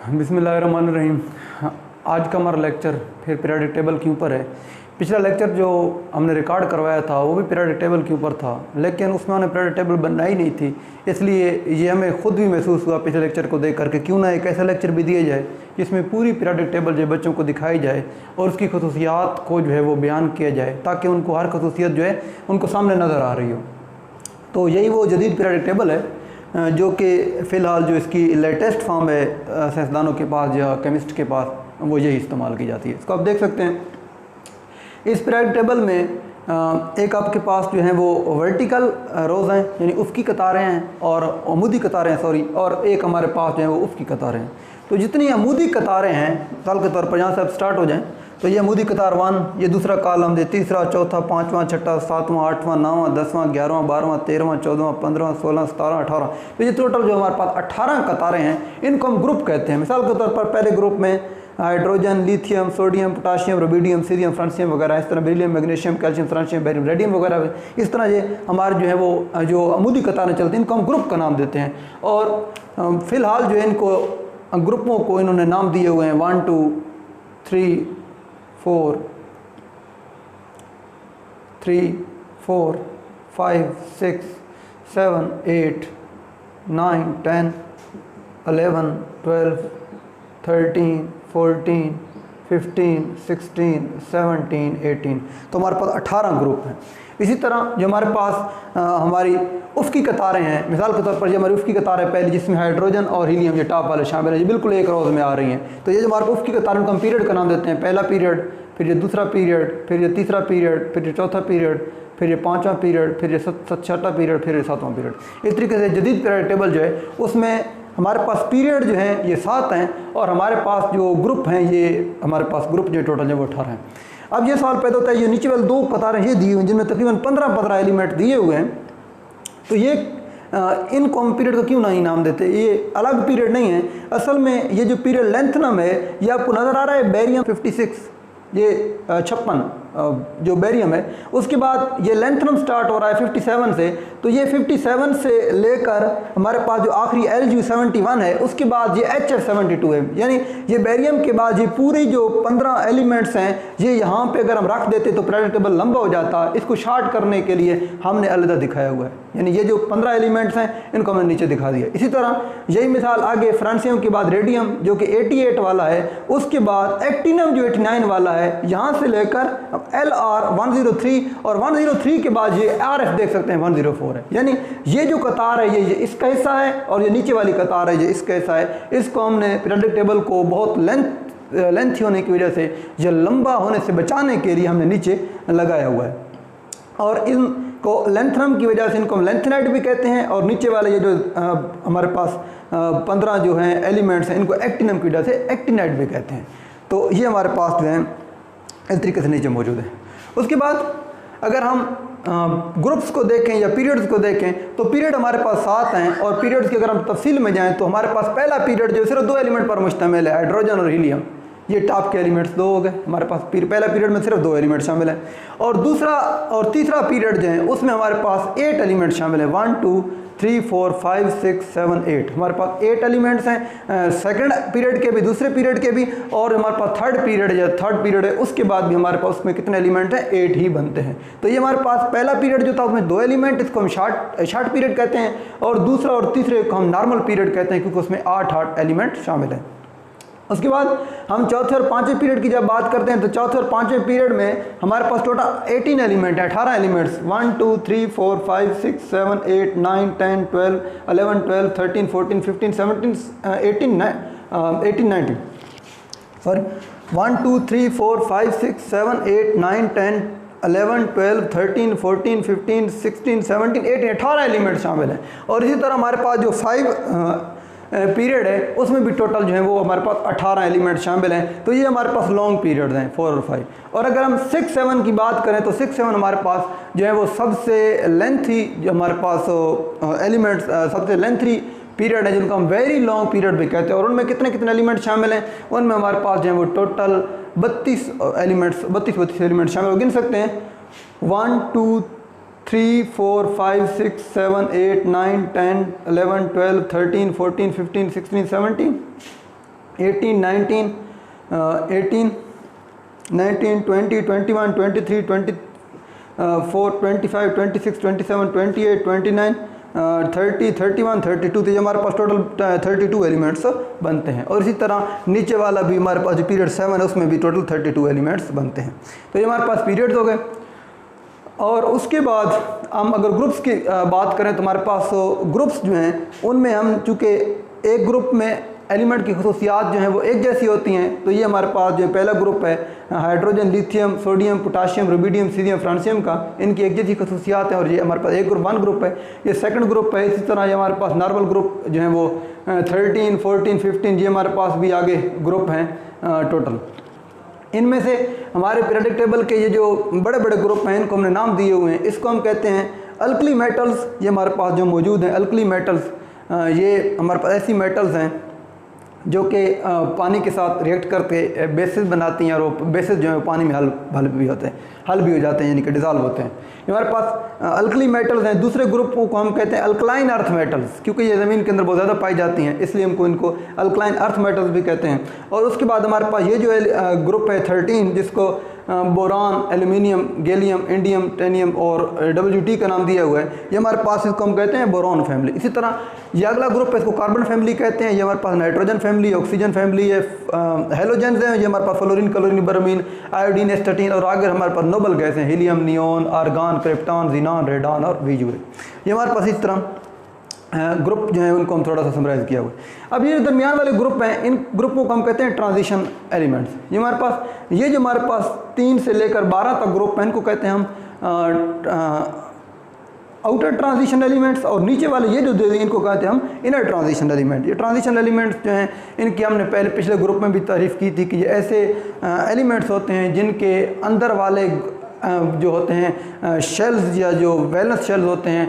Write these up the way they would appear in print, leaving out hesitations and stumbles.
बिस्मिल्लाहिर्रहमानिर्रहीम। आज का हमारा लेक्चर फिर पीरियोडिक टेबल के ऊपर है। पिछला लेक्चर जो हमने रिकॉर्ड करवाया था वो भी पीरियोडिक टेबल के ऊपर था, लेकिन उसमें हमने पीरियोडिक टेबल बनाई नहीं थी। इसलिए ये हमें ख़ुद भी महसूस हुआ पिछले लेक्चर को देख करके क्यों ना एक ऐसा लेक्चर भी दिया जाए जिसमें पूरी पीरियोडिक टेबल जो बच्चों को दिखाई जाए और उसकी खसूसियात को जो है वो बयान किया जाए, ताकि उनको हर खसूसियत जो है उनको सामने नज़र आ रही हो। तो यही वो जदीद पीरियोडिक टेबल है जो कि फ़िलहाल जो इसकी लेटेस्ट फॉर्म है साइंसदानों के पास या केमिस्ट के पास, वो यही इस्तेमाल की जाती है। इसको आप देख सकते हैं। इस पीरियोडिक टेबल में एक आपके पास जो है वो वर्टिकल रोज़ हैं, यानी उफ़क़ी कतारें हैं, और अमूदी कतारें हैं और एक हमारे पास जो है वो उफ़क़ी कतारें हैं। तो जितनी अमूदी कतारें हैं, मिसाल के तौर पर यहाँ से आप स्टार्ट हो जाएँ तो ये अमूदी कतार 1, ये दूसरा कॉलम, ये तीसरा, चौथा, पाँचवां, छठा, सातवां, आठवां, 9वां, 10वां, 11वां, 12वां, 13वां, 14वां, 15वां, 16, 17, 18। तो ये टोटल जो हमारे पास 18 कतारें हैं, इनको हम ग्रुप कहते हैं। मिसाल के तौर पर पहले ग्रुप में hydrogen, lithium, sodium, potassium, rubidium, सीरियम, फ्रांसियम वगैरह, इस तरह beryllium, magnesium, calcium, francium, barium, radium वगैरह, इस तरह ये हमारे जो है वो जो अमूदी कतारें चलती हैं इनको हम ग्रुप का नाम देते हैं। और फ़िलहाल जो है इनको ग्रुपों को इन्होंने नाम दिए हुए हैं 1 2 3 4 3 4 5 6 7 8 9 10 11 12 13 14 15 16 17 18। तो हमारे पास 18 ग्रुप हैं। इसी तरह जो हमारे पास हमारी उफ़क़ी कतारें हैं, मिसाल के तौर पर ये हमारी उफ़क़ी कतार है पहली, जिसमें हाइड्रोजन और हीलियम ये टॉप वाले शामिल है, ये बिल्कुल एक रोज़ में आ रही हैं। तो ये जो हमारे उफ़क़ी कतार को हम पीरियड का नाम देते हैं। पहला पीरियड, फिर ये दूसरा पीरियड, फिर ये तीसरा पीरियड, फिर ये चौथा पीरियड, फिर ये पाँचवां पीरियड, फिर ये छठा पीरियड, फिर ये सातवां पीरियड। इस तरीके से जदीद पीरियड टेबल जो है उसमें हमारे पास पीरियड जो हैं ये 7 हैं, और हमारे पास जो ग्रुप हैं ये हमारे पास ग्रुप जो टोटल है वो 18 हैं। अब ये सवाल पैदा होता है, ये नीचे वाले 2 कतारें ये दी हुई हैं जिनमें तकरीबन 15 एलिमेंट दिए हुए हैं, तो ये इनको हम पीरियड का क्यों नहीं नाम देते? ये अलग पीरियड नहीं है। असल में ये जो पीरियड लेंथनम है, ये आपको नज़र आ रहा है बेरियम 56, ये 56 जो बेरियम है, उसके बाद ये लेंथनम स्टार्ट हो रहा है 57 से। तो ये 57 से लेकर हमारे पास जो आखिरी Lg71 है, उसके बाद ये Hf72 है। यानी ये बेरियम के बाद ये पूरी जो 15 एलिमेंट्स हैं ये यहाँ पे अगर हम रख देते तो पीरियोडिक टेबल लंबा हो जाता। इसको शार्ट करने के लिए हमने अलग दिखाया हुआ है, यानी ये जो 15 एलिमेंट्स हैं इनको हमने नीचे दिखा दिया। इसी तरह यही मिसाल आगे फ्रांसियम के बाद रेडियम जो कि 88 वाला है, उसके बाद एक्टिनम जो 89 वाला है, यहाँ से लेकर LR 103, और 103 के बाद ये RF देख सकते हैं 104 है। यानी ये जो कतार है ये इसका हिस्सा है, और ये नीचे वाली कतार है ये इसका हिस्सा है। इसको हमने पीरियोडिक टेबल को बहुत लेंथी होने की वजह से, या लंबा होने से बचाने के लिए हमने नीचे लगाया हुआ है। और इनको लेंथनम की वजह से इनको हम लेंथनाइट भी कहते हैं, और नीचे वाले ये जो हमारे पास 15 जो हैं एलिमेंट्स हैं इनको एक्टिनम की वजह से एक्टिनाइट भी कहते हैं। तो ये हमारे पास जो है इस तरीके से नीचे मौजूद है। उसके बाद अगर हम ग्रुप्स को देखें या पीरियड्स को देखें तो पीरियड हमारे पास 7 हैं, और पीरियड्स की अगर हम तफसील में जाएं तो हमारे पास पहला पीरियड जो सिर्फ 2 एलिमेंट पर मुश्तमिल है, हाइड्रोजन और हीलियम। ये टॉप के एलिमेंट्स 2 हो गए हमारे पास। पहला पीरियड में सिर्फ 2 एलिमेंट शामिल हैं, और दूसरा और तीसरा पीरियड जो है उसमें हमारे पास 8 एलिमेंट शामिल है। 1 2 3 4 5 6 7 8 हमारे पास 8 एलिमेंट्स हैं, सेकंड पीरियड के भी, दूसरे पीरियड के भी, और हमारे पास थर्ड पीरियड है उसके बाद भी हमारे पास उसमें कितने एलिमेंट हैं? 8 ही बनते हैं। तो ये हमारे पास पहला पीरियड जो था उसमें 2 एलिमेंट, इसको हम शार्ट पीरियड कहते हैं, और दूसरा और तीसरे को हम नॉर्मल पीरियड कहते हैं क्योंकि उसमें 8 एलिमेंट शामिल हैं। उसके बाद हम चौथे और पाँचवें पीरियड की जब बात करते हैं तो चौथे और पाँचवें पीरियड में हमारे पास टोटल 18 एलिमेंट है, 18 एलिमेंट्स। 1 2 3 4 5 6 7 8 9 10 12 11 12 13 14 15 17 18 19 सॉरी 1 2 3 4 5 6 7 8 9 10 11 12 13 14 15 16 17 18 18 एलिमेंट शामिल हैं। और इसी तरह हमारे पास जो 5 पीरियड है उसमें भी टोटल जो है वो हमारे पास 18 एलिमेंट शामिल हैं। तो ये हमारे पास लॉन्ग पीरियड हैं 4 और 5। और अगर हम 6 7 की बात करें तो 6 7 हमारे पास जो है वो सबसे लेंथी जो हमारे पास एलिमेंट्स सबसे लेंथी पीरियड है जिनको हम वेरी लॉन्ग पीरियड भी कहते हैं। और उनमें कितने एलिमेंट शामिल हैं? उनमें हमारे पास जो है वो टोटल 32 एलिमेंट शामिल गिन सकते हैं। 1 2 3 4 5 6 7 8 9 10 11 12 13 14 15 16 17 18 19 18 19 20 21 23 24 25 26 27 28 29 30 31 32, तो ये हमारे पास टोटल 32 एलिमेंट्स बनते हैं। और इसी तरह नीचे वाला भी हमारे पास जो पीरियड 7 है उसमें भी टोटल 32 एलिमेंट्स बनते हैं। तो ये हमारे पास पीरियड्स हो गए। और उसके बाद हम अगर ग्रुप्स की बात करें तो हमारे पास ग्रुप्स जो हैं उनमें हम चूँकि एक ग्रुप में एलिमेंट की खसूसियात जो हैं वो एक जैसी होती हैं, तो ये हमारे पास जो पहला ग्रुप है hydrogen, lithium, sodium, potassium, rubidium, सीरियम, फ्रांसियम का, इनकी एक जैसी खसूसियात हैं और ये हमारे पास एक ग्रुप 1 ग्रुप है। ये सेकंड ग्रुप है। इसी तरह ये हमारे पास नॉर्मल ग्रुप जो है वो 13 14 15 ये हमारे पास भी आगे ग्रुप हैं टोटल। इनमें से हमारे पीरियोडिक टेबल के ये जो बड़े बड़े ग्रुप हैं इनको हमने नाम दिए हुए हैं। इसको हम कहते हैं अल्कली मेटल्स। ये हमारे पास जो मौजूद हैं अल्कली मेटल्स, ये हमारे पास ऐसी मेटल्स हैं जो कि पानी के साथ रिएक्ट करके बेसिस बनाती हैं और वो बेसिस जो है पानी में हल भी होते हैं, हल भी हो जाते हैं, यानी कि डिज़ॉल्व होते हैं। हमारे पास अल्कली मेटल्स हैं। दूसरे ग्रुप को हम कहते हैं अल्कलाइन अर्थ मेटल्स, क्योंकि ये ज़मीन के अंदर बहुत ज़्यादा पाई जाती हैं इसलिए हमको इनको अल्कलाइन अर्थ मेटल्स भी कहते हैं। और उसके बाद हमारे पास ये जो ग्रुप है 13, जिसको बोरान, एल्यूमिनियम, गैलियम, इंडियम, टेनियम और WT का नाम दिया हुआ है, ये हमारे पास इसको हम कहते हैं बोरॉन फैमिली। इसी तरह ये अगला ग्रुप है, इसको कार्बन फैमिली कहते हैं। ये हमारे पास नाइट्रोजन फैमिली, ऑक्सीजन फैमिली है, हेलोजेंस हैं, ये हमारे पास fluorine, chlorine, bromine, iodine, astatine और आगे हमारे पास नोबल गैस हैं, helium, neon, argon, krypton, xenon, radon और वीजूर। ये हमारे पास इस तरह ग्रुप जो है उनको हम थोड़ा सा समराइज़ किया हुआ है। अब ये दरमियान वाले ग्रुप हैं, इन ग्रुपों को हम कहते हैं ट्रांजिशन एलिमेंट्स। ये हमारे पास ये जो हमारे पास 3 से लेकर 12 तक ग्रुप हैं इनको कहते हैं हम आउटर ट्रांजिशन एलिमेंट्स, और नीचे वाले ये जो इनको कहते हैं हम इनर ट्रांजिशन एलिमेंट। ये ट्रांजिशन एलिमेंट्स जो हैं इनकी हमने पहले पिछले ग्रुप में भी तारीफ़ की थी कि ये ऐसे एलिमेंट्स होते हैं जिनके अंदर वाले जो होते हैं शेल्स या जो वैलेंस शेल्स होते हैं,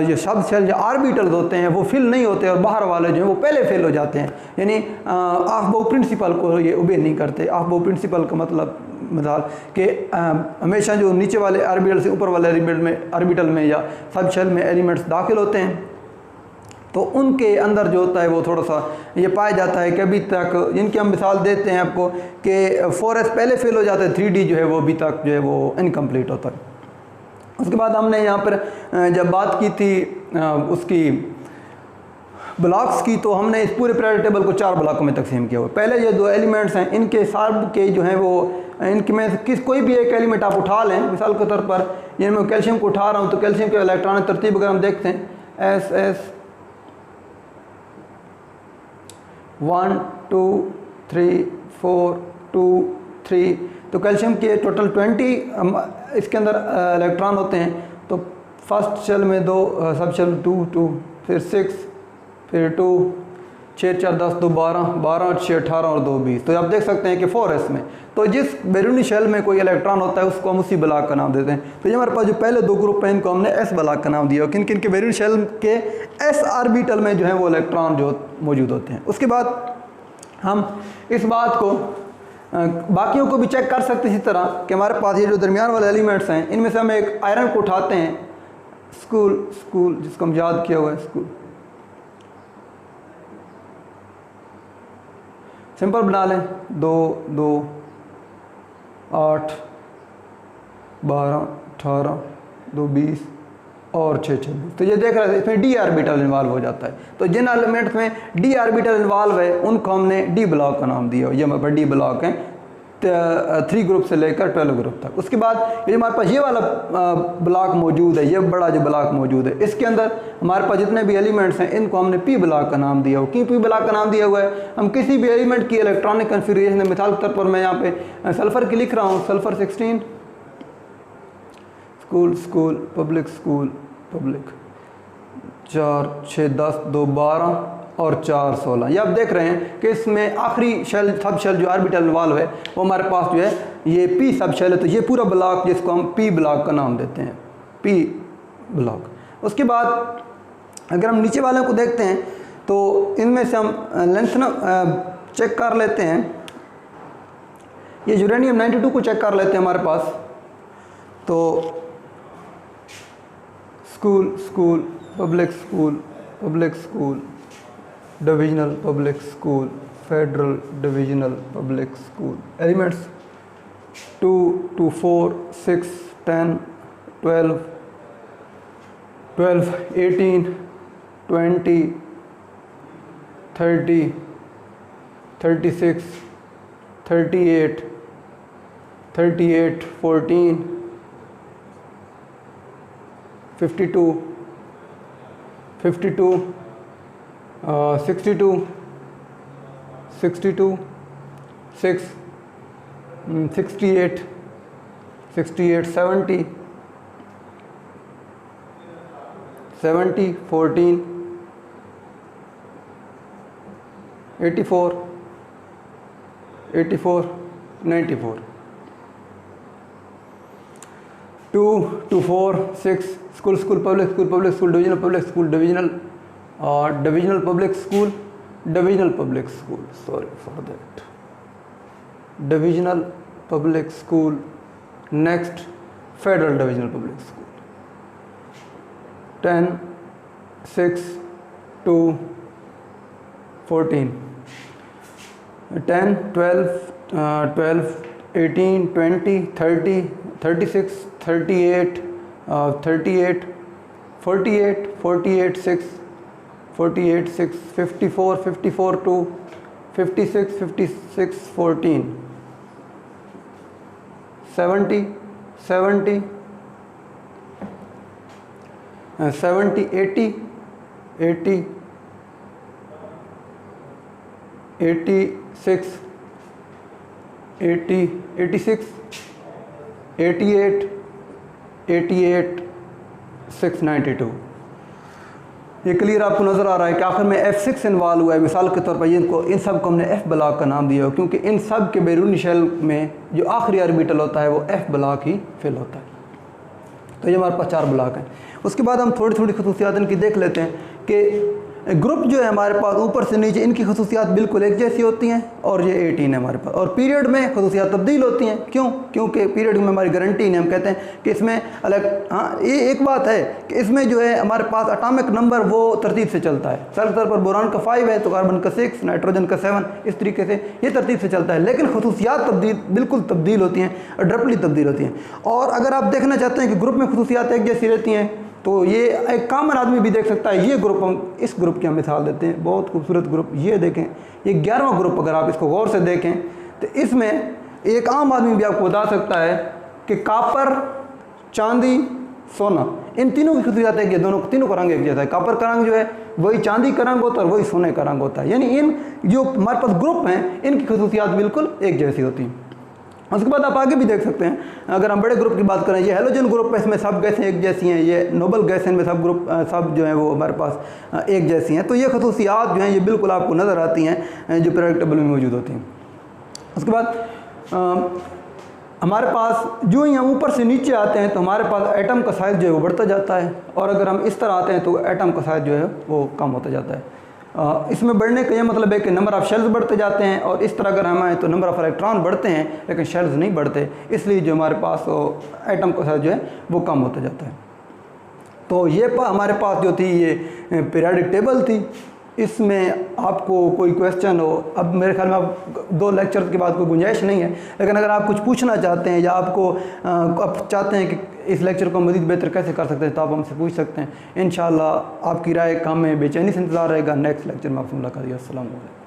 ये सब शेल या ऑर्बिटल्स होते हैं वो फिल नहीं होते और बाहर वाले जो हैं वो पहले फेल हो जाते हैं, यानी ऑफ बाउ प्रिंसिपल को ये ओबे नहीं करते। ऑफ बाउ प्रिंसिपल का मतलब मिसाल कि हमेशा जो नीचे वाले ऑर्बिटल से ऊपर वाले ऑर्बिटल में या सब शेल में एलिमेंट्स दाखिल होते हैं तो उनके अंदर जो होता है वो थोड़ा सा ये पाया जाता है कि अभी तक, इनकी हम मिसाल देते हैं आपको कि 4s पहले फेल हो जाता है, 3D जो है वो अभी तक जो है वो इनकम्प्लीट होता है। उसके बाद हमने यहाँ पर जब बात की थी उसकी ब्लॉक्स की, तो हमने इस पूरे पीरियोडिक टेबल को 4 ब्लॉकों में तकसीम किया हुआ। पहले ये 2 एलिमेंट्स हैं, इनके सब के जो हैं वो इनके में कोई भी एक एलिमेंट आप उठा लें, मिसाल के तौर पर ये मैं कैल्शियम को उठा रहा हूँ तो कैल्शियम के इलेक्ट्रॉनिक तरतीब अगर हम देखते हैं SS 1 2 3 4 2 3, तो कैल्शियम के टोटल 20 इसके अंदर इलेक्ट्रॉन होते हैं। तो फर्स्ट शेल में 2, सब शेल 2 2, फिर 6, फिर 2, 6 4 10 2 12, 12 6 18 और 2 20। तो आप देख सकते हैं कि 4s में तो जिस बैरूनी शेल में कोई इलेक्ट्रॉन होता है उसको हम उसी ब्लॉक का नाम देते हैं। तो ये हमारे पास जो पहले 2 ग्रुप हैं इनको हमने s ब्लॉक का नाम दिया। किन किन के बैरूनी शेल के s ऑर्बिटल में जो है वो इलेक्ट्रॉन जो मौजूद होते हैं। उसके बाद हम इस बात को बाकियों को भी चेक कर सकते हैं इसी तरह कि हमारे पास ये जो दरमियान वाले एलिमेंट्स हैं इनमें से हम एक आयरन को उठाते हैं, स्कूल जिसको हम याद किया हुआ है, स्कूल सिंपल बना लें, 2 2 8 12 18 2 20 और 6 26। तो ये देख रहे थे इसमें d ऑर्बिटल इन्वॉल्व हो जाता है। तो जिन एलिमेंट्स में d ऑर्बिटल इन्वॉल्व है उनको हमने d ब्लॉक का नाम दिया। ये हमारे पास d ब्लॉक हैं 3 ग्रुप से लेकर 12 ग्रुप तक। उसके बाद ये हमारे पास ये वाला ब्लॉक मौजूद है, ये बड़ा जो ब्लॉक मौजूद है, इसके अंदर हमारे पास जितने भी एलिमेंट्स हैं इनको हमने p ब्लॉक का नाम दिया हुआ। क्यों p ब्लॉक का नाम दिया हुआ है? हम किसी भी एलिमेंट की इलेक्ट्रॉनिक कन्फिगरेशन, मिसाल के तौर पर मैं यहाँ पे सल्फ़र की लिख रहा हूँ, सल्फ़र 16, स्कूल पब्लिक, 4 6 10 2 12 और 4 16। ये आप देख रहे हैं कि इसमें आखिरी शेल सब शेल जो ऑर्बिटल इन्वॉल्व है वो हमारे पास जो है ये p सब शेल है। तो ये पूरा ब्लॉक जिसको हम p ब्लॉक का नाम देते हैं, p ब्लॉक। उसके बाद अगर हम नीचे वाले को देखते हैं तो इनमें से हम लेंथ चेक कर लेते हैं। ये यूरेनियम 92 को चेक कर लेते हैं हमारे पास। तो school, public school, divisional public school, Federal Divisional Public School. Elements 2 to 4, 6, 10, 12, 18, 20, 30, 36, 38, 14, 52, 62, 62, 6, 68, 70, 14, 84, 94, 2 to 4, 6, school, public school, divisional public school, divisional public school, sorry for that, divisional public school. Next, Federal Divisional Public School. 10, 6 to 14, 10, 12, 18, 20, 30, 36, 38, 38, 48, 6, 54, 2, 56, 14, 70, 80, 86, 88, 692। ये clear आपको नज़र आ रहा है कि आखिर में F6 involve हुआ है। मिसाल के तौर पर इन सब को हमने F ब्लॉक का नाम दिया हो, क्योंकि इन सब के बैरूनी शेल में जो आखिरी ऑर्बिटल होता है वो F ब्लॉक ही फिल होता है। तो ये हमारे पास 4 ब्लॉक हैं। उसके बाद हम थोड़ी थोड़ी खसूसियात इनकी देख लेते हैं कि ग्रुप जो है हमारे पास ऊपर से नीचे इनकी खसूसियात बिल्कुल एक जैसी होती हैं, और ये 18 है हमारे पास। और पीरियड में खसूसियात तब्दील होती हैं। क्यों? क्योंकि पीरियड में हमारी गारंटी नहीं, हम कहते हैं कि इसमें अलग, हाँ ये एक बात है कि इसमें जो है हमारे पास एटॉमिक नंबर वो तरतीब से चलता है। मिसाल के तौर पर बोरान का 5 है तो कार्बन का 6, नाइट्रोजन का 7, इस तरीके से ये तरतीब से चलता है। लेकिन खसूसियात बिल्कुल तब्दील होती हैं, अब्रप्टली तब्दील होती हैं। और अगर आप देखना चाहते हैं कि ग्रुप में खसूसियात एक जैसी रहती हैं, तो ये एक कॉमन आदमी भी देख सकता है। ये ग्रुप, हम इस ग्रुप की हम मिसाल देते हैं, बहुत खूबसूरत ग्रुप। ये देखें, ये 11वां ग्रुप, अगर आप इसको गौर से देखें तो इसमें एक आम आदमी भी आपको बता सकता है कि कॉपर, चांदी, सोना, इन तीनों की खसूसियात है कि तीनों का रंग एक जैसा है। कॉपर का रंग जो है वही चांदी का रंग होता है और वही सोने का रंग होता है। यानी इन जो हमारे पास ग्रुप हैं इनकी खसूसियात बिल्कुल एक जैसी होती हैं। उसके बाद आप आगे भी देख सकते हैं, अगर हम बड़े ग्रुप की बात करें, ये हेलोजन ग्रुप है, इसमें सब गैसें एक जैसी हैं। ये नोबल गैस में सब ग्रुप सब जो है वो हमारे पास एक जैसी हैं। तो ये खसूसियात जो हैं ये बिल्कुल आपको नज़र आती हैं जो पीरियोडिक टेबल में मौजूद होती हैं। उसके बाद हमारे पास जो ही हम ऊपर से नीचे आते हैं तो हमारे पास एटम का साइज़ जो है वो बढ़ता जाता है, और अगर हम इस तरह आते हैं तो एटम का साइज़ जो है वो कम होता जाता है। इसमें बढ़ने का यह मतलब है कि नंबर ऑफ़ शेल्स बढ़ते जाते हैं, और इस तरह अगर हम आए तो नंबर ऑफ़ इलेक्ट्रॉन बढ़ते हैं लेकिन शेल्स नहीं बढ़ते, इसलिए जो हमारे पास एटम का साइज़ जो है वो कम होता जाता है। तो ये हमारे पास जो थी ये पीरियोडिक टेबल थी। इसमें आपको कोई क्वेश्चन हो, अब मेरे ख्याल में आप 2 लेक्चर्स के बाद कोई गुंजाइश नहीं है, लेकिन अगर आप कुछ पूछना चाहते हैं या आप चाहते हैं कि इस लेक्चर को मज़ीद बेहतर कैसे कर सकते हैं तो आप हमसे पूछ सकते हैं। इंशाअल्लाह आपकी राय काम में बेचैनी से इंतज़ार रहेगा। नेक्स्ट लेक्चर में आपसे मुलाकात। अस्सलाम वालेकुम।